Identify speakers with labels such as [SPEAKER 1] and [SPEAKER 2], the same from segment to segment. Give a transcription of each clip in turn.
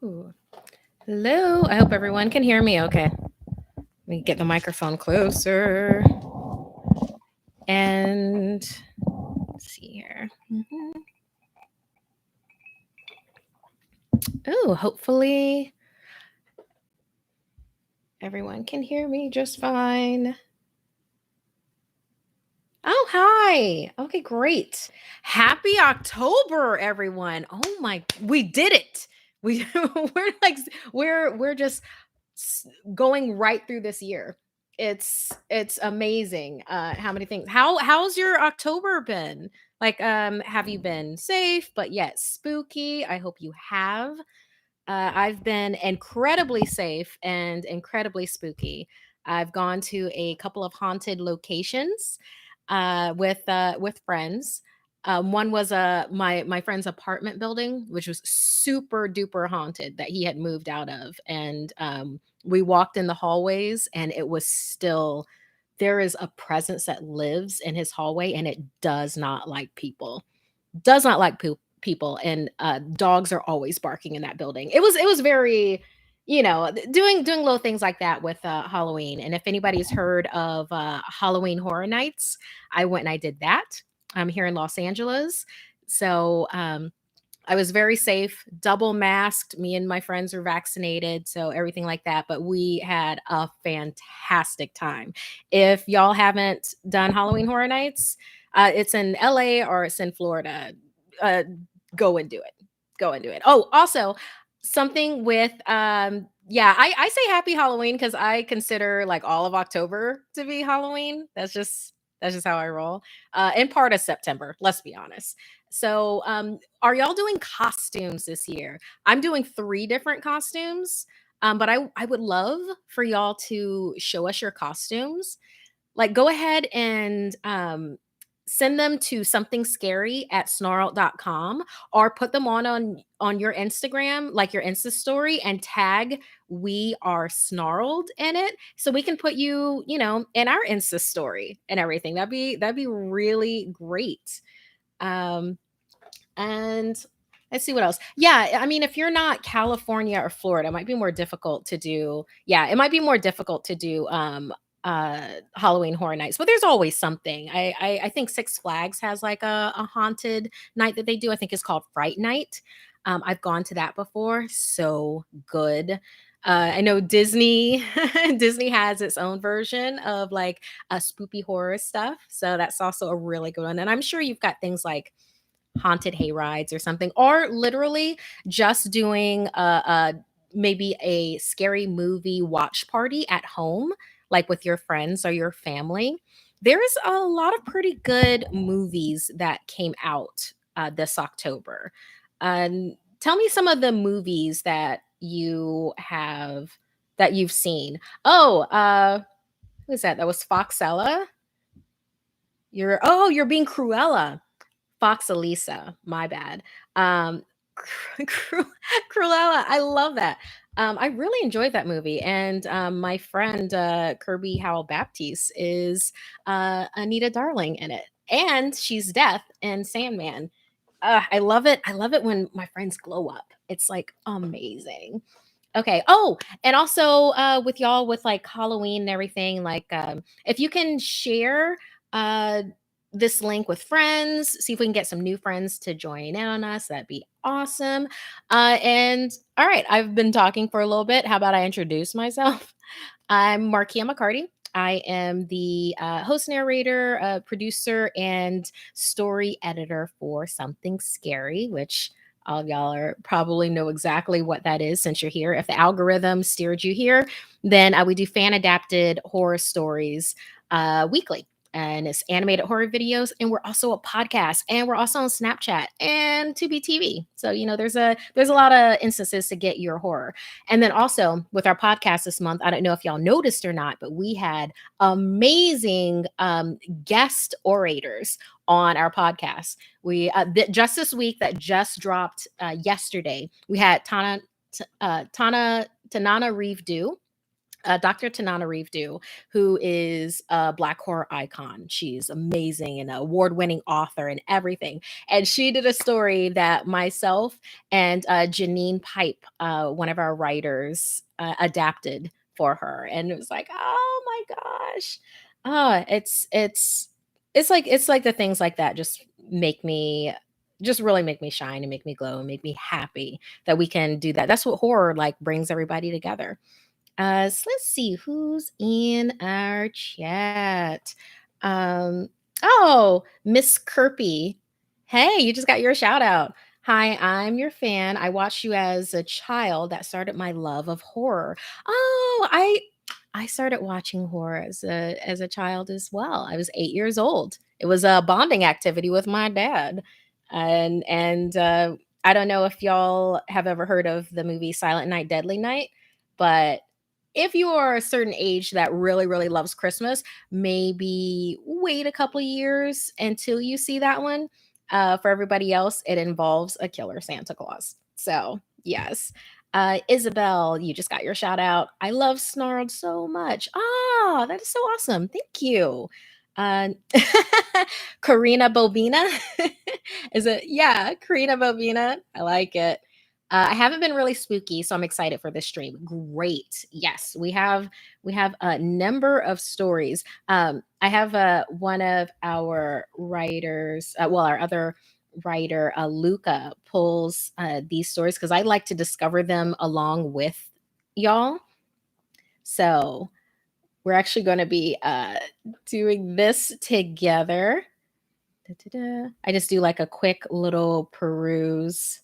[SPEAKER 1] Ooh. Hello. I hope everyone can hear me okay. Let me get the microphone closer. And let's see here. Oh, hopefully everyone can hear me just fine. Oh, hi. Okay, great. Happy October, everyone. Oh my, we did it. We we're like we're just going right through this year. It's amazing how many things. How's your October been? Like have you been safe but yet spooky? I hope you have. I've been incredibly safe and incredibly spooky. I've gone to a couple of haunted locations with friends. One was my friend's apartment building, which was super duper haunted that he had moved out of, and we walked in the hallways, and it was still there is a presence that lives in his hallway, and it does not like people does not like people, and dogs are always barking in that building. It was very, doing little things like that with Halloween. And if anybody's heard of Halloween Horror Nights, I went and I did that. I'm here in Los Angeles, so I was very safe, double masked. Me and my friends were vaccinated, so everything like that. But we had a fantastic time. If y'all haven't done Halloween Horror Nights, it's in LA or it's in Florida. Uh, go and do it. Go and do it. Oh, also something with yeah, I say happy Halloween because I consider like all of October to be Halloween. That's just how I roll. And part of September, let's be honest. So are y'all doing costumes this year? I'm doing 3 different costumes. But I would love for y'all to show us your costumes. Like, go ahead and send them to SomethingScary@snarled.com, or put them on your Instagram, like your Insta story, and tag "We Are Snarled" in it, so we can put you, in our Insta story and everything. That'd be really great. Um, and let's see what else. Yeah, I mean, if you're not California or Florida, it might be more difficult to do. Yeah, it might be more difficult to do Halloween Horror Nights, but there's always something. I think Six Flags has like a haunted night that they do. I think it's called Fright Night. I've gone to that before. So good. I know Disney Disney has its own version of like a spoopy horror stuff. So that's also a really good one. And I'm sure you've got things like haunted hay rides or something, or literally just doing maybe a scary movie watch party at home, like with your friends or your family. There's a lot of pretty good movies that came out this October. Tell me some of the movies that you've seen. Oh, who is that? That was Foxella. You're being Cruella. Fox Elisa, my bad. Um, Cru- Cruella, I love that. I really enjoyed that movie, and my friend Kirby Howell Baptiste is Anita Darling in it, and she's Death in Sandman. I love it. I love it when my friends glow up. It's like amazing. Okay. Oh, and also with y'all with like Halloween and everything, like if you can share uh this link with friends, see if we can get some new friends to join in on us. That'd be awesome. And all right, I've been talking for a little bit. How about I introduce myself? I'm Markeia McCarty. I am the host, narrator, producer, and story editor for Something Scary, which all of y'all are probably know exactly what that is since you're here. If the algorithm steered you here, then we do fan adapted horror stories weekly. And it's animated horror videos, and we're also a podcast, and we're also on Snapchat and Tubi TV. So there's a lot of instances to get your horror. And then also with our podcast this month, I don't know if y'all noticed or not, but we had amazing guest orators on our podcast. We just this week that just dropped yesterday, we had Tanana Reeve Dew. Dr. Tanana Reevdu, who is a Black horror icon. She's amazing and an award-winning author and everything. And she did a story that myself and Janine Pipe, one of our writers, adapted for her, and it was like, oh my gosh, it's like the things like that just really make me shine and make me glow and make me happy that we can do that. That's what horror like brings everybody together. So let's see who's in our chat. Oh, Miss Kirby. Hey, you just got your shout out. Hi, I'm your fan. I watched you as a child. That started my love of horror. Oh, I started watching horror as a child as well. I was 8 years old. It was a bonding activity with my dad, and I don't know if y'all have ever heard of the movie Silent Night, Deadly Night, but if you are a certain age that really, really loves Christmas, maybe wait a couple years until you see that one. For everybody else, it involves a killer Santa Claus. So, yes. Isabel, you just got your shout out. I love Snarled so much. Ah, that is so awesome. Thank you. Uh, Karina Bobina. Is it? Yeah, Karina Bobina. I like it. I haven't been really spooky, so I'm excited for this stream. Great. Yes, we have a number of stories. I have one of our writers, well, our other writer, Luca, pulls these stories because I like to discover them along with y'all. So we're actually going to be doing this together. Da-da-da. I just do like a quick little peruse.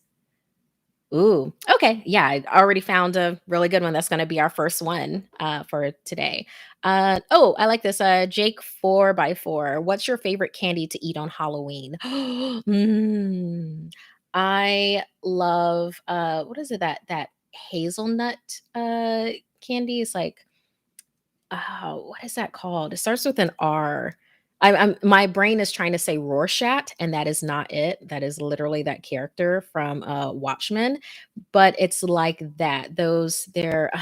[SPEAKER 1] Ooh, okay. Yeah, I already found a really good one. That's going to be our first one for today. Oh, I like this. Jake 4x4. What's your favorite candy to eat on Halloween? I love what is it that hazelnut candy? Is like oh, what is that called? It starts with an R. My brain is trying to say Rorschach, and that is not it. That is literally that character from Watchmen, but it's like that. Those they're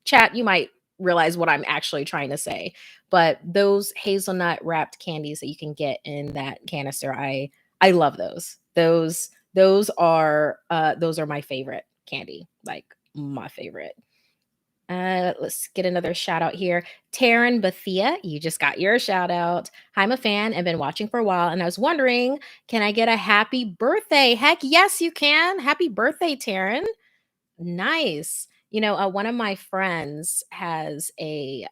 [SPEAKER 1] chat. You might realize what I'm actually trying to say, but those hazelnut wrapped candies that you can get in that canister, I love those. Those are my favorite candy, like my favorite. Let's get another shout out here. Taryn Bethia, you just got your shout out. I'm a fan and been watching for a while, and I was wondering, can I get a happy birthday? Heck yes, you can. Happy birthday, Taryn. Nice. One of my friends has I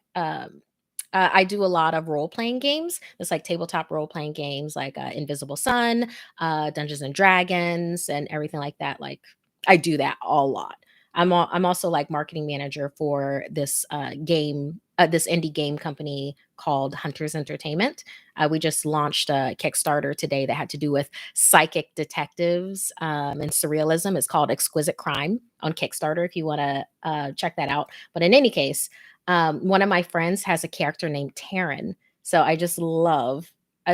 [SPEAKER 1] do a lot of role playing games. It's like tabletop role playing games like Invisible Sun, Dungeons and Dragons, and everything like that. Like I do that a lot. I'm also like marketing manager for this this indie game company called Hunters Entertainment. We just launched a Kickstarter today that had to do with psychic detectives and surrealism. It's called Exquisite Crime on Kickstarter if you want to check that out. But in any case, one of my friends has a character named Taryn. So I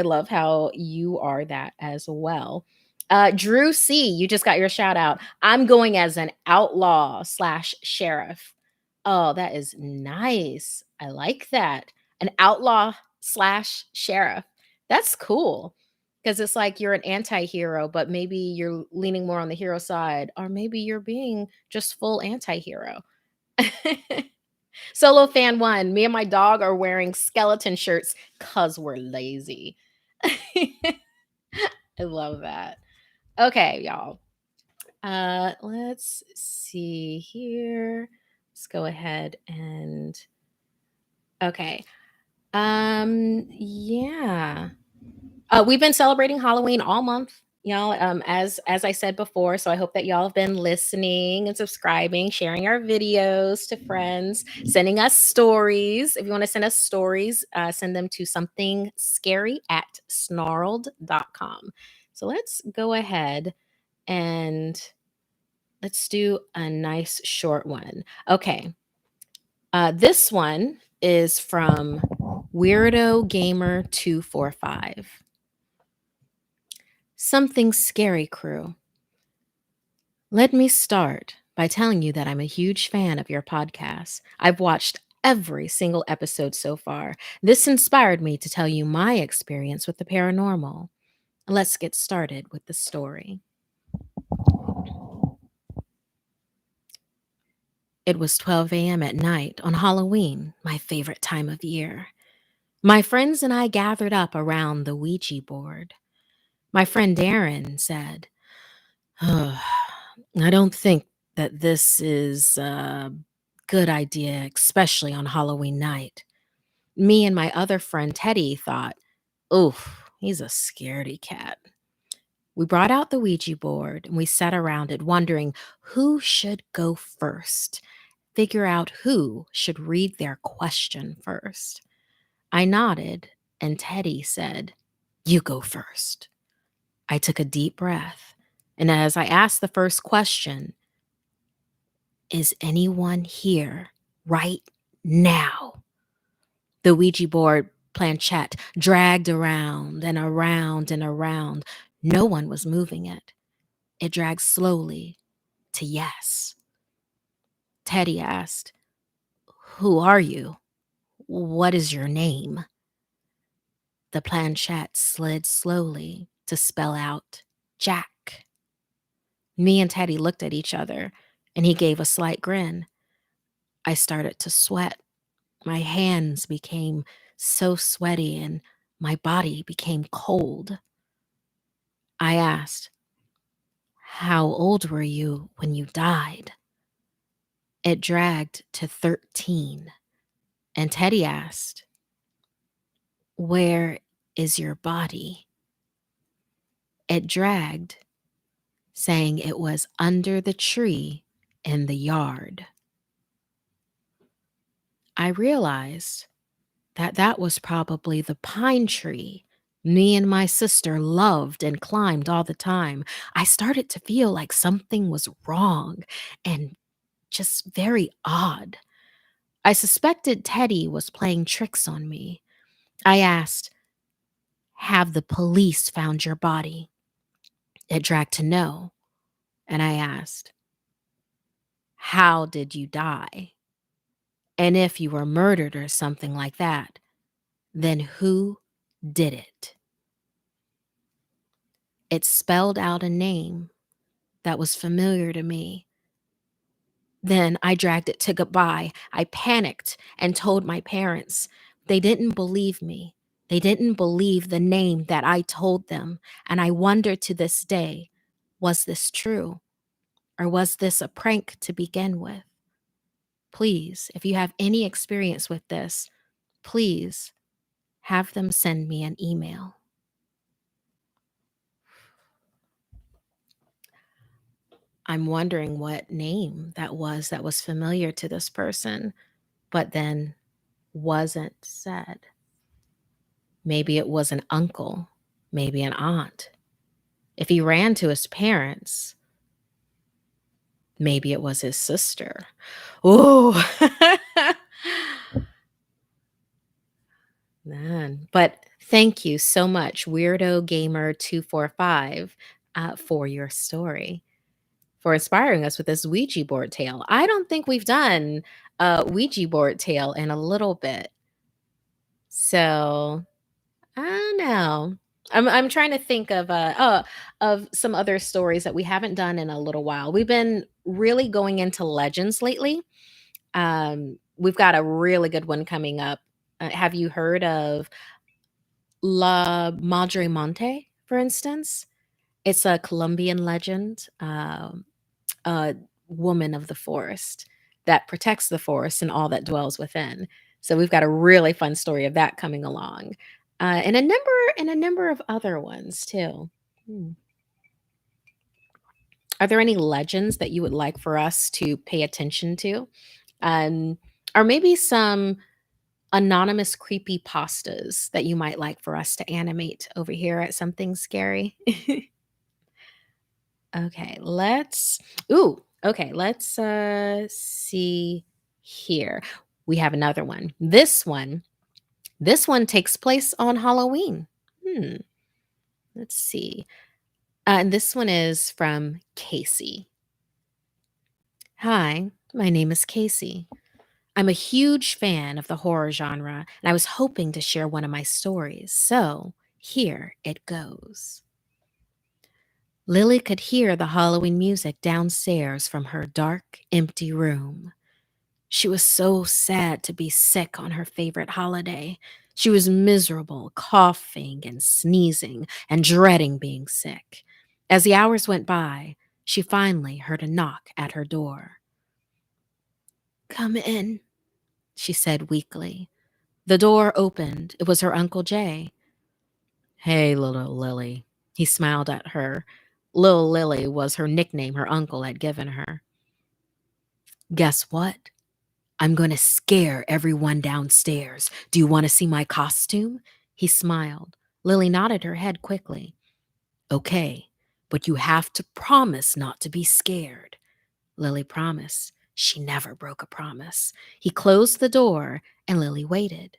[SPEAKER 1] love how you are that as well. Drew C, you just got your shout out. I'm going as an outlaw slash sheriff. Oh, that is nice. I like that. An outlaw slash sheriff. That's cool. Because it's like you're an anti hero, but maybe you're leaning more on the hero side, or maybe you're being just full anti hero. Solo fan one, me and my dog are wearing skeleton shirts because we're lazy. I love that. Okay, y'all. Let's see here. Let's go ahead and okay. Yeah. We've been celebrating Halloween all month, y'all. As I said before, so I hope that y'all have been listening and subscribing, sharing our videos to friends, sending us stories. If you want to send us stories, send them to somethingscary@snarled.com. So let's go ahead and let's do a nice short one. Okay. This one is from Weirdo Gamer 245. Something Scary Crew. Let me start by telling you that I'm a huge fan of your podcast. I've watched every single episode so far. This inspired me to tell you my experience with the paranormal. Let's get started with the story. It was 12 a.m. at night on Halloween, my favorite time of year. My friends and I gathered up around the Ouija board. My friend Darren said, "Ugh, I don't think that this is a good idea, especially on Halloween night." Me and my other friend Teddy thought, "Oof, he's a scaredy cat." We brought out the Ouija board and we sat around it wondering who should go first, figure out who should read their question first. I nodded and Teddy said, "You go first." I took a deep breath, and as I asked the first question, "Is anyone here right now?" The Ouija board planchette dragged around and around and around. No one was moving it. It dragged slowly to yes. Teddy asked, "Who are you? What is your name?" The planchette slid slowly to spell out Jack. Me and Teddy looked at each other, and he gave a slight grin. I started to sweat. My hands became so sweaty, and my body became cold. I asked, "How old were you when you died?" It dragged to 13. And Teddy asked, "Where is your body?" It dragged, saying it was under the tree in the yard. I realized that that was probably the pine tree me and my sister loved and climbed all the time. I started to feel like something was wrong and just very odd. I suspected Teddy was playing tricks on me. I asked, "Have the police found your body?" It dragged to no. And I asked, "How did you die? And if you were murdered or something like that, then who did it?" It spelled out a name that was familiar to me. Then I dragged it to goodbye. I panicked and told my parents. They didn't believe me. They didn't believe the name that I told them. And I wonder to this day, was this true? Or was this a prank to begin with? Please, if you have any experience with this, please have them send me an email. I'm wondering what name that was familiar to this person, but then wasn't said. Maybe it was an uncle, maybe an aunt. If he ran to his parents, maybe it was his sister. Ooh. Man. But thank you so much, Weirdo Gamer 245, for your story, for inspiring us with this Ouija board tale. I don't think we've done a Ouija board tale in a little bit. So I don't know. I'm trying to think of some other stories that we haven't done in a little while. We've been really going into legends lately. We've got a really good one coming up. Have you heard of La Madre Monte, for instance? It's a Colombian legend, a woman of the forest that protects the forest and all that dwells within. So we've got a really fun story of that coming along, and a number of other ones too. Hmm. Are there any legends that you would like for us to pay attention to, um, or maybe some anonymous creepy pastas that you might like for us to animate over here at Something Scary? Okay, let's see here. We have another one. This one takes place on Halloween. Hmm, let's see. And this one is from Casey. "Hi, my name is Casey. I'm a huge fan of the horror genre, and I was hoping to share one of my stories. So here it goes. Lily could hear the Halloween music downstairs from her dark, empty room. She was so sad to be sick on her favorite holiday. She was miserable, coughing and sneezing and dreading being sick. As the hours went by, she finally heard a knock at her door. "Come in," she said weakly. The door opened. It was her Uncle Jay. "Hey, little Lily." He smiled at her. Little Lily was her nickname her uncle had given her. "Guess what? I'm going to scare everyone downstairs. Do you want to see my costume?" He smiled. Lily nodded her head quickly. "Okay, but you have to promise not to be scared." Lily promised. She never broke a promise. He closed the door and Lily waited.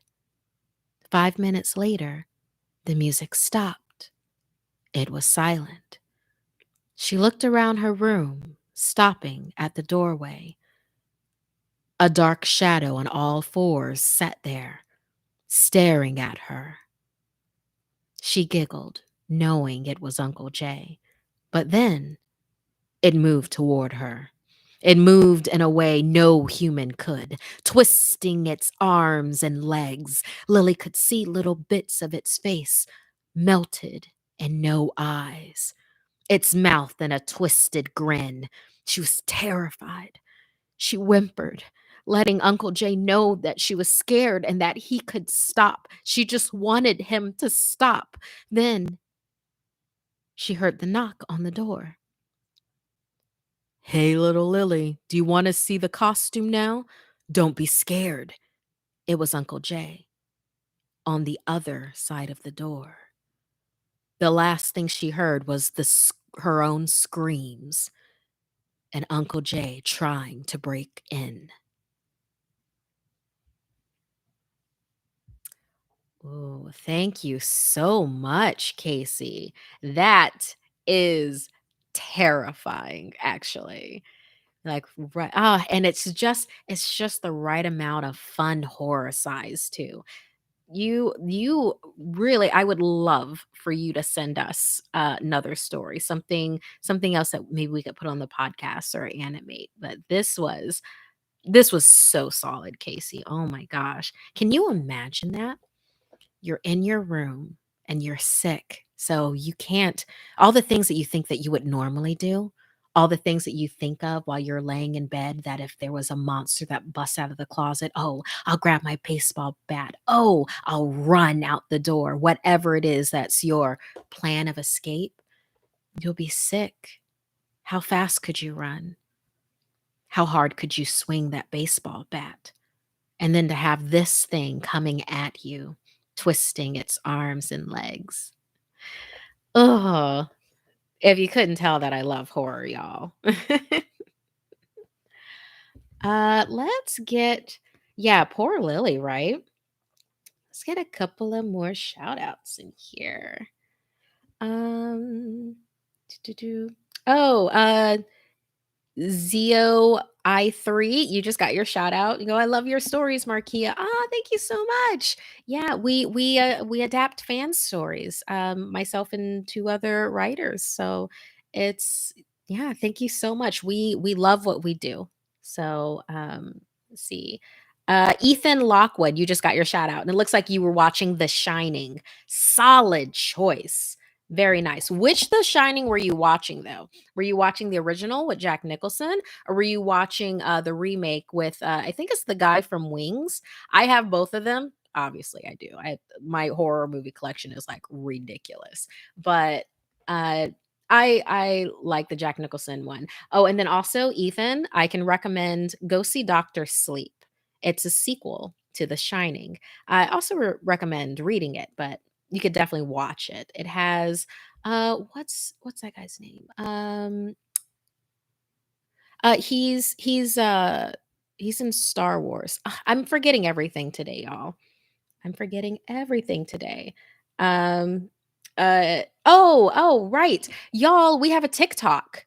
[SPEAKER 1] 5 minutes later, the music stopped. It was silent. She looked around her room, stopping at the doorway. A dark shadow on all fours sat there, staring at her. She giggled, knowing it was Uncle Jay. But then it moved toward her. It moved in a way no human could, twisting its arms and legs. Lily could see little bits of its face, melted and no eyes. Its mouth in a twisted grin. She was terrified. She whimpered, letting Uncle Jay know that she was scared and that he could stop. She just wanted him to stop. Then she heard the knock on the door. "Hey, little Lily, do you want to see the costume now? Don't be scared." It was Uncle Jay on the other side of the door. The last thing she heard was her own screams and Uncle Jay trying to break in. Oh, thank you so much, Casey. That is terrifying, actually. Like, right. And it's just the right amount of fun horror size too. You really, I would love for you to send us another story, something else that maybe we could put on the podcast or animate. But this was so solid, Casey. Oh my gosh. Can you imagine that? You're in your room and you're sick. So you can't, all the things that you think that you would normally do, all the things that you think of while you're laying in bed, that if there was a monster that busts out of the closet, oh, I'll grab my baseball bat. Oh, I'll run out the door. Whatever it is that's your plan of escape, you'll be sick. How fast could you run? How hard could you swing that baseball bat? And then to have this thing coming at you, twisting its arms and legs. Oh, if you couldn't tell that I love horror, y'all. Let's get, yeah, poor Lily, right? Let's get a couple of more shout outs in here. Um, do-do-do. Oh, Zio I3, you just got your shout out. You go, "I love your stories, Markeia." Thank you so much. Yeah, we adapt fan stories, myself and two other writers. So it's yeah, thank you so much. We love what we do. So let's see. Ethan Lockwood, you just got your shout out. And it looks like you were watching The Shining. Solid choice. Very nice. Which The Shining were you watching though? Were you watching the original with Jack Nicholson, or were you watching the remake with I think it's the guy from Wings? I have both of them. Obviously, I do. My horror movie collection is like ridiculous, but uh, I like the Jack Nicholson one. Oh, and then also Ethan, I can recommend go see Doctor Sleep. It's a sequel to The Shining. I also recommend reading it, but you could definitely watch it. It has what's that guy's name? He's in Star Wars. I'm forgetting everything today, y'all. I'm forgetting everything today. Um right. Y'all, we have a TikTok.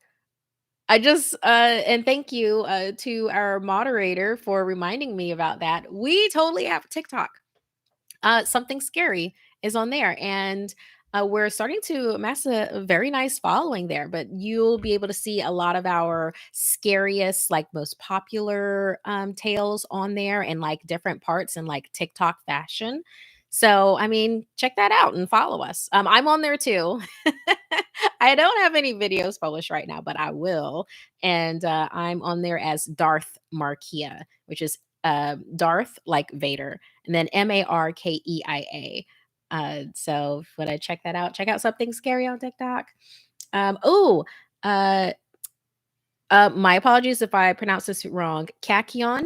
[SPEAKER 1] I just and thank you to our moderator for reminding me about that. We totally have TikTok. Something Scary is on there, and we're starting to amass a very nice following there. But you'll be able to see a lot of our scariest, like most popular tales on there, and like different parts in like TikTok fashion. So, I mean, check that out and follow us. I'm on there too. I don't have any videos published right now, but I will. And I'm on there as Darth Markeia, which is Darth like Vader, and then Markeia. So when I check that out, check out Something Scary on TikTok. Oh, uh, my apologies if I pronounce this wrong. Kakion,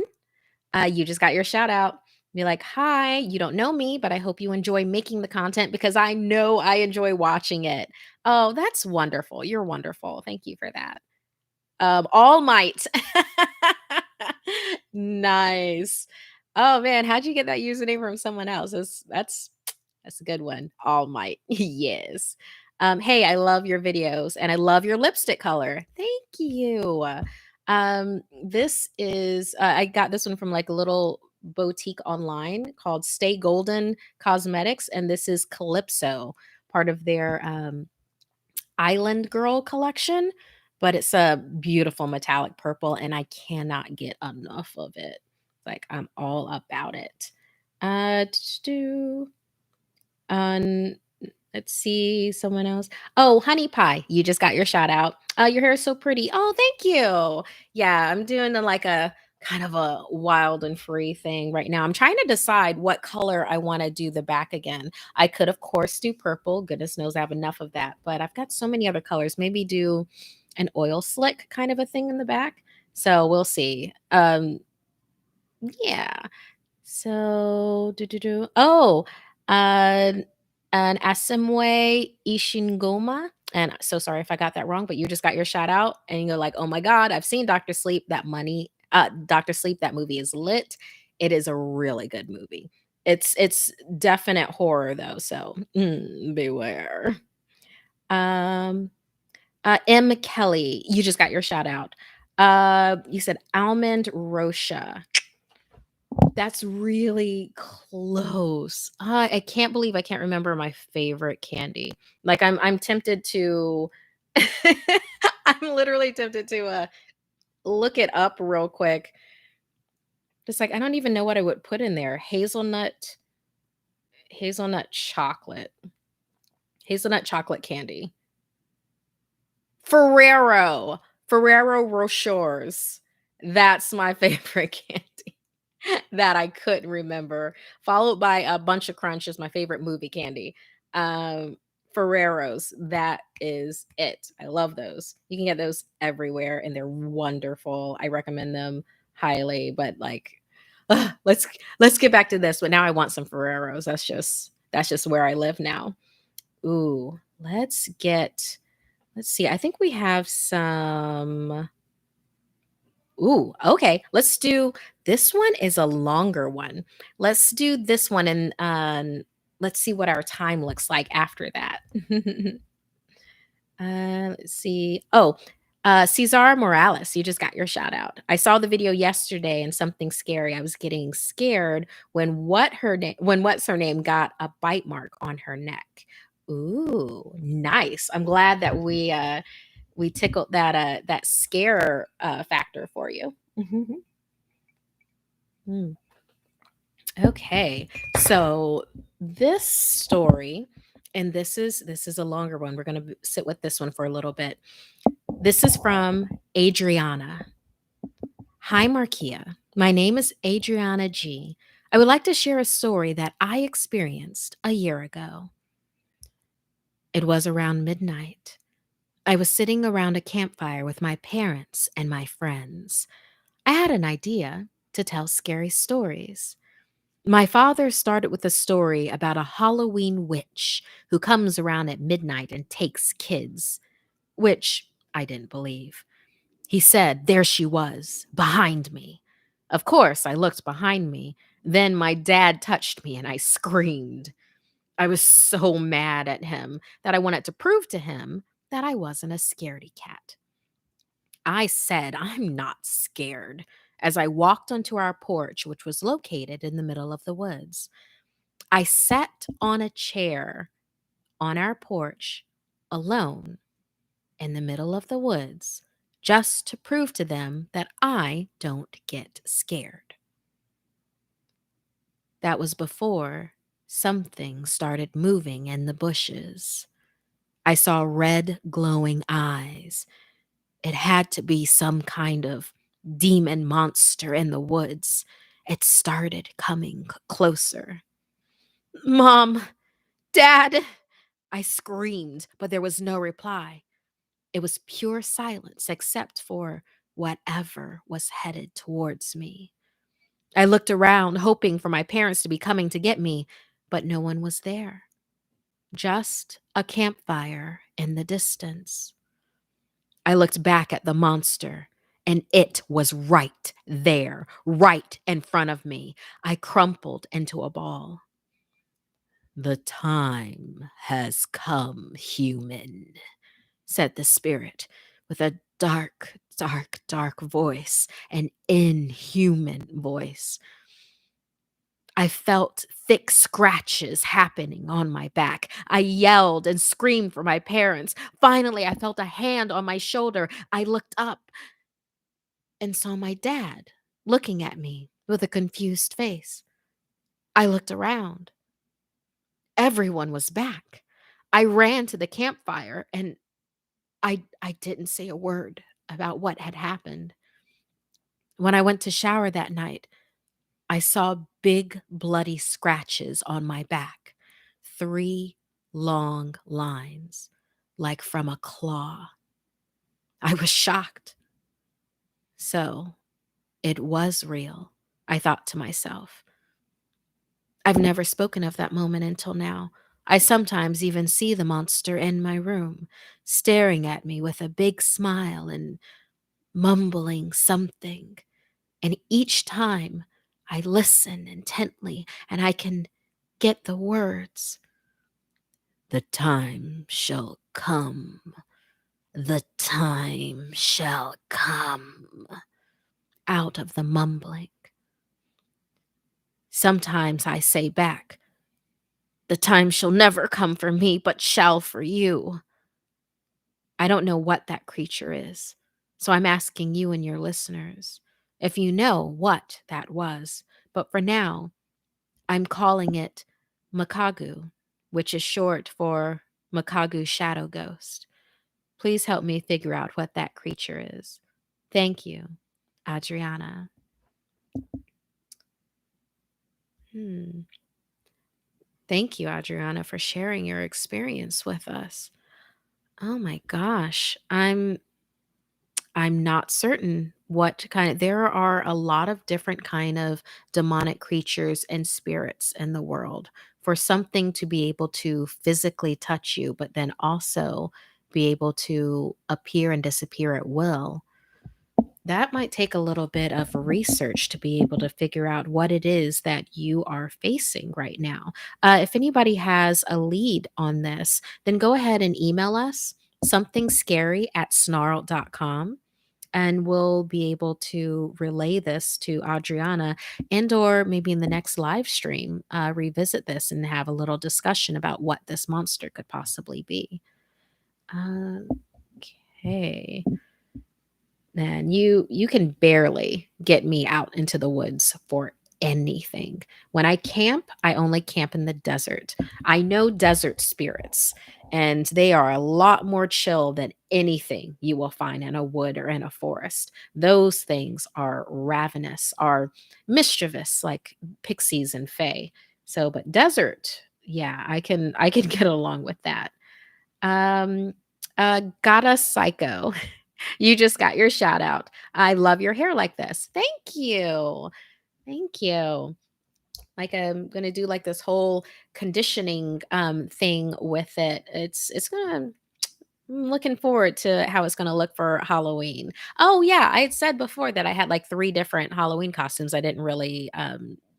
[SPEAKER 1] you just got your shout out. Be like, hi, you don't know me, but I hope you enjoy making the content because I know I enjoy watching it. Oh, that's wonderful. You're wonderful. Thank you for that. All Might. Nice. Oh man, how'd you get that username from someone else? That's a good one. All Might. Yes. Hey, I love your videos and I love your lipstick color. Thank you. This is I got this one from like a little boutique online called Stay Golden Cosmetics, and this is Calypso, part of their Island Girl collection, but it's a beautiful metallic purple and I cannot get enough of it. Like I'm all about it. Do let's see someone else. Oh, Honey Pie, you just got your shout out. Your hair is so pretty. Oh, thank you. Yeah, I'm doing like a kind of a wild and free thing right now. I'm trying to decide what color I want to do the back again. I could, of course, do purple. Goodness knows I have enough of that, but I've got so many other colors. Maybe do an oil slick kind of a thing in the back. So we'll see. Yeah. So, oh, uh, an Asimwe Ishingoma. And so sorry if I got that wrong, but you just got your shout out and you're like, oh my God, I've seen Dr. Sleep. Dr. Sleep, that movie is lit. It is a really good movie. It's definite horror though, so beware. Um, M. Kelly, you just got your shout out. You said Almond Rocha. That's really close. I can't believe I can't remember my favorite candy. Like I'm tempted to I'm literally tempted to look it up real quick. Just like I don't even know what I would put in there. Hazelnut chocolate. Hazelnut chocolate candy. Ferrero Rochers. That's my favorite candy. That I couldn't remember, followed by a bunch of crunch is my favorite movie candy. Ferrero's, that is it. I love those. You can get those everywhere and they're wonderful. I recommend them highly, but like let's get back to this. But now I want some Ferrero's. That's just where I live now. Ooh, let's see. I think we have some. Ooh, okay. Let's do this one is a longer one. Let's do this one and let's see what our time looks like after that. Let's see. Oh, Cesar Morales, you just got your shout out. I saw the video yesterday and something scary. I was getting scared when what's her name got a bite mark on her neck. Ooh, nice. I'm glad that we tickled that scare factor for you. Mm. Okay, so this story, and this is a longer one. We're gonna sit with this one for a little bit. This is from Adriana. Hi, Markeia. My name is Adriana G. I would like to share a story that I experienced a year ago. It was around midnight. I was sitting around a campfire with my parents and my friends. I had an idea to tell scary stories. My father started with a story about a Halloween witch who comes around at midnight and takes kids, which I didn't believe. He said, there she was, behind me. Of course, I looked behind me. Then my dad touched me and I screamed. I was so mad at him that I wanted to prove to him that I wasn't a scaredy cat. I said, "I'm not scared," as I walked onto our porch, which was located in the middle of the woods. I sat on a chair on our porch alone in the middle of the woods just to prove to them that I don't get scared. That was before something started moving in the bushes. I saw red glowing eyes. It had to be some kind of demon monster in the woods. It started coming closer. "Mom, Dad!" I screamed, but there was no reply. It was pure silence except for whatever was headed towards me. I looked around, hoping for my parents to be coming to get me, but no one was there. Just a campfire in the distance. I looked back at the monster, and it was right there, right in front of me. I crumpled into a ball. "The time has come, human," said the spirit with a dark, dark, dark voice, an inhuman voice. I felt thick scratches happening on my back. I yelled and screamed for my parents. Finally, I felt a hand on my shoulder. I looked up and saw my dad looking at me with a confused face. I looked around. Everyone was back. I ran to the campfire and I didn't say a word about what had happened. When I went to shower that night, I saw big bloody scratches on my back, 3 long lines, like from a claw. I was shocked. So it was real, I thought to myself. I've never spoken of that moment until now. I sometimes even see the monster in my room, staring at me with a big smile and mumbling something. And each time I listen intently and I can get the words. "The time shall come. The time shall come," out of the mumbling. Sometimes I say back, "The time shall never come for me, but shall for you." I don't know what that creature is, so I'm asking you and your listeners if you know what that was. But for now, I'm calling it Makagu, which is short for Makagu Shadow Ghost. Please help me figure out what that creature is. Thank you, Adriana. Hmm. Thank you, Adriana, for sharing your experience with us. Oh my gosh. I'm not certain what kind of there are a lot of different kind of demonic creatures and spirits in the world. For something to be able to physically touch you, but then also be able to appear and disappear at will, that might take a little bit of research to be able to figure out what it is that you are facing right now. If anybody has a lead on this, then go ahead and email us somethingscary@snarled.com, and we'll be able to relay this to Adriana, and or maybe in the next live stream revisit this and have a little discussion about what this monster could possibly be. Okay. Man, you can barely get me out into the woods for anything. When I camp, I only camp in the desert. I know desert spirits, and they are a lot more chill than anything you will find in a wood or in a forest. Those things are ravenous, are mischievous like pixies and fae. So, but desert, yeah, I can get along with that. Um Gotta Psycho. You just got your shout out. "I love your hair like this." Thank you. Thank you. Like, I'm gonna do, like, this whole conditioning, thing with it. It's gonna I'm looking forward to how it's gonna look for Halloween. Oh, yeah, I had said before that I had, like, 3 different Halloween costumes. I didn't really,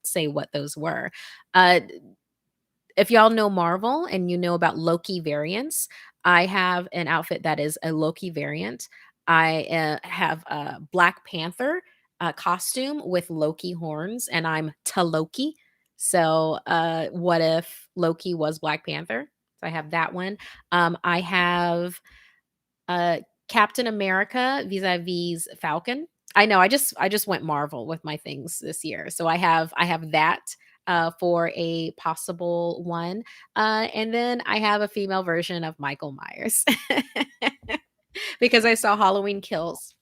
[SPEAKER 1] say what those were. Uh if y'all know Marvel and you know about Loki variants, I have an outfit that is a Loki variant. I have a Black Panther costume with Loki horns, and I'm to Loki. So, what if Loki was Black Panther? So I have that one. I have uh, Captain America vis-a-vis Falcon. I know, I just went Marvel with my things this year. So I have that for a possible one. And then I have a female version of Michael Myers because I saw Halloween Kills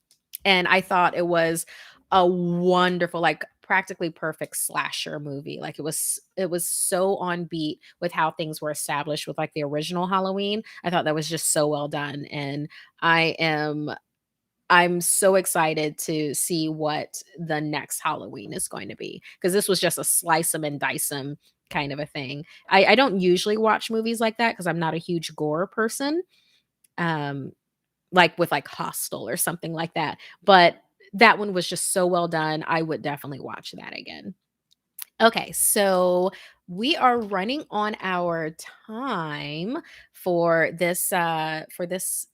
[SPEAKER 1] and I thought it was a wonderful, like practically perfect slasher movie. Like it was so on beat with how things were established with like the original Halloween. I thought that was just so well done. And I am I'm so excited to see what the next Halloween is going to be because this was just a slice 'em and dice 'em kind of a thing. I don't usually watch movies like that because I'm not a huge gore person. Um, like with like Hostel or something like that. But that one was just so well done. I would definitely watch that again. Okay, so we are running on our time for this month's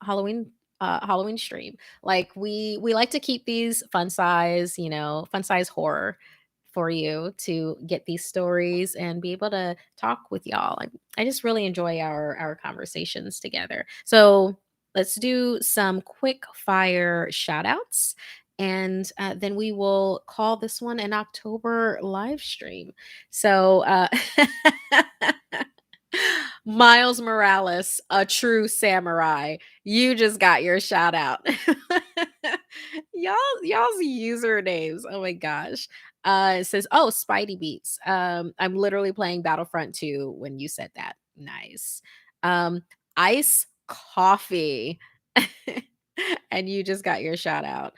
[SPEAKER 1] Halloween stream. Like we like to keep these fun size horror for you to get these stories and be able to talk with y'all. I just really enjoy our conversations together. So let's do some quick fire shout outs and then we will call this one an October live stream. So, Miles Morales, a true samurai, you just got your shout out. Y'all's usernames. Oh my gosh. It says, "Oh, Spidey Beats." I'm literally playing Battlefront 2 when you said that. Nice. Ice Coffee. And you just got your shout out.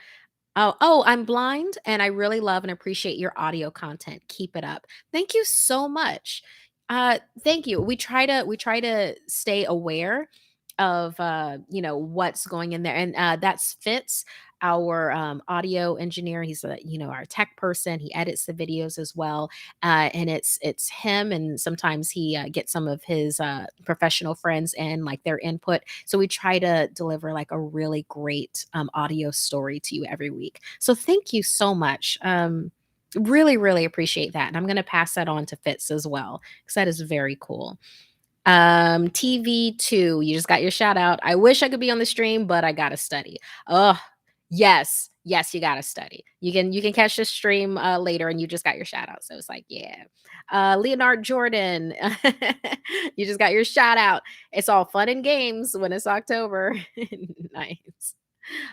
[SPEAKER 1] Oh, I'm blind and I really love and appreciate your audio content. Keep it up. Thank you so much. Thank you. We try to stay aware of what's going in there. And that's Fitz, our audio engineer. He's our tech person. He edits the videos as well. And it's him and sometimes he gets some of his professional friends and like their input, so we try to deliver like a really great audio story to you every week. So thank you so much. Really, really appreciate that. And I'm going to pass that on to Fitz as well, because that is very cool. TV2, you just got your shout out. I wish I could be on the stream, but I got to study. Oh, yes. Yes, you got to study. You can catch the stream later and you just got your shout out. So it's like, yeah. Leonard Jordan, you just got your shout out. It's all fun and games when it's October. Nice.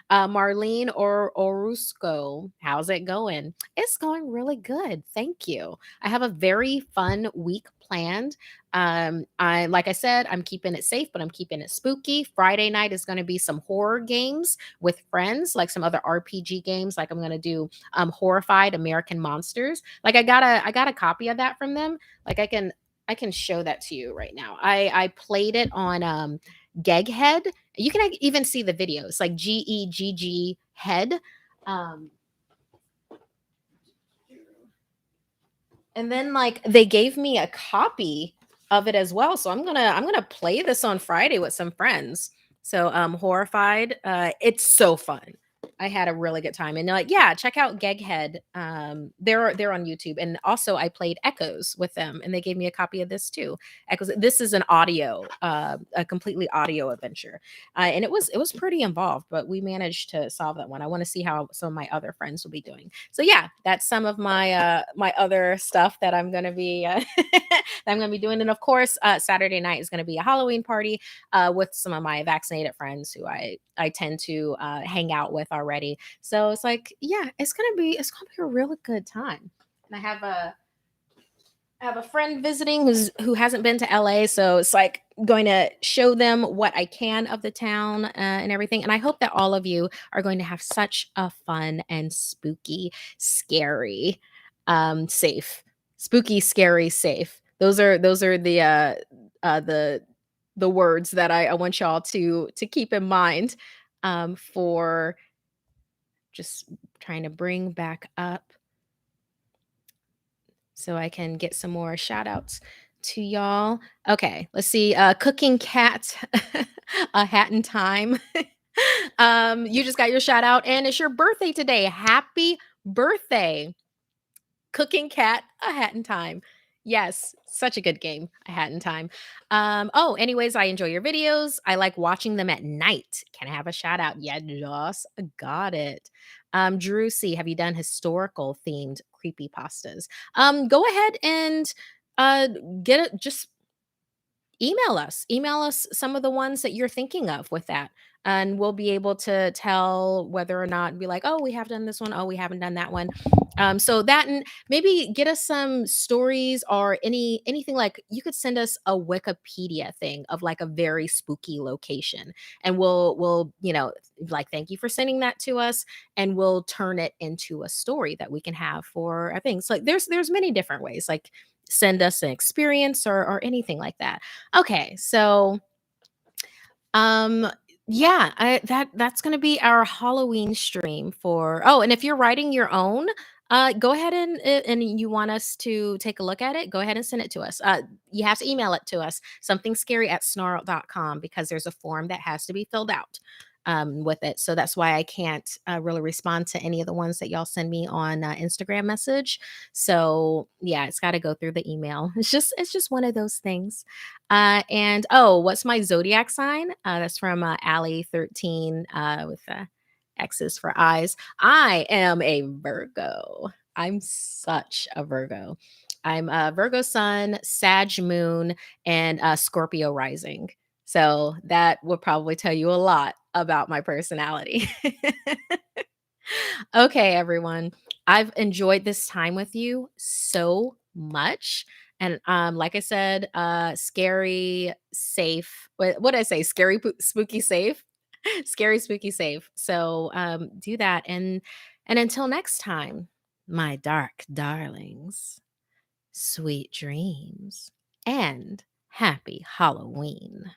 [SPEAKER 1] Marlene or Orusco, how's it going? It's going really good. Thank you. I have a very fun week planned. I like I said, I'm keeping it safe, but I'm keeping it spooky. Friday night is going to be some horror games with friends, like some other RPG games. Like I'm going to do Horrified American Monsters. Like I got a copy of that from them. Like I can show that to you right now. I played it on Geghead. You can even see the videos like Gegg head. Um, and then like they gave me a copy of it as well. So I'm gonna play this on Friday with some friends. So Horrified. It's so fun. I had a really good time. And they're like, yeah, check out Geghead. They're on YouTube. And also I played Echoes with them and they gave me a copy of this too. Echoes, this is an audio, a completely audio adventure. And it was pretty involved, but we managed to solve that one. I want to see how some of my other friends will be doing. So yeah, that's some of my other stuff that I'm gonna be that I'm gonna be doing. And of course, Saturday night is gonna be a Halloween party with some of my vaccinated friends who I tend to hang out with already. So it's like, yeah, it's gonna be a really good time. And I have a friend visiting who hasn't been to LA, so it's like going to show them what I can of the town and everything. And I hope that all of you are going to have such a fun and spooky, scary, safe, spooky, scary, safe. Those are uh, the the words that I want y'all to keep in mind for just trying to bring back up so I can get some more shout outs. to y'all. Okay, let's see. Cooking cat, a hat in time. You just got your shout out, and it's your birthday today. Happy birthday! Cooking cat, a hat in time. Yes, such a good game, a hat in time. Oh, anyways, I enjoy your videos. I like watching them at night. Can I have a shout out? Yeah, Joss, got it. Drew C, have you done historical themed creepy pastas? Go ahead and uh get it. Just email us some of the ones that you're thinking of with that, and we'll be able to tell whether or not, be like, oh, we have done this one, oh, we haven't done that one. So that, and maybe get us some stories, or anything. Like, you could send us a Wikipedia thing of like a very spooky location, and we'll like, thank you for sending that to us, and we'll turn it into a story that we can have for our things. Like, there's many different ways. Like, send us an experience, or anything like that. Okay, so um yeah, that's going to be our Halloween stream for. Oh, and if you're writing your own, go ahead and you want us to take a look at it, go ahead and send it to us. You have to email it to us, somethingscary@snarl.com, because there's a form that has to be filled out with it. So that's why I can't really respond to any of the ones that y'all send me on Instagram message. So yeah, it's got to go through the email. It's just one of those things. And oh, what's my zodiac sign? That's from Allie 13 with X's for eyes. I am a Virgo. I'm such a Virgo. I'm a Virgo sun, Sag moon, and Scorpio rising. So that would probably tell you a lot about my personality. Okay, everyone. I've enjoyed this time with you so much. And like I said, scary, safe. What did I say? Scary, spooky, safe. Scary, spooky, safe. So do that. And until next time, my dark darlings, sweet dreams and happy Halloween.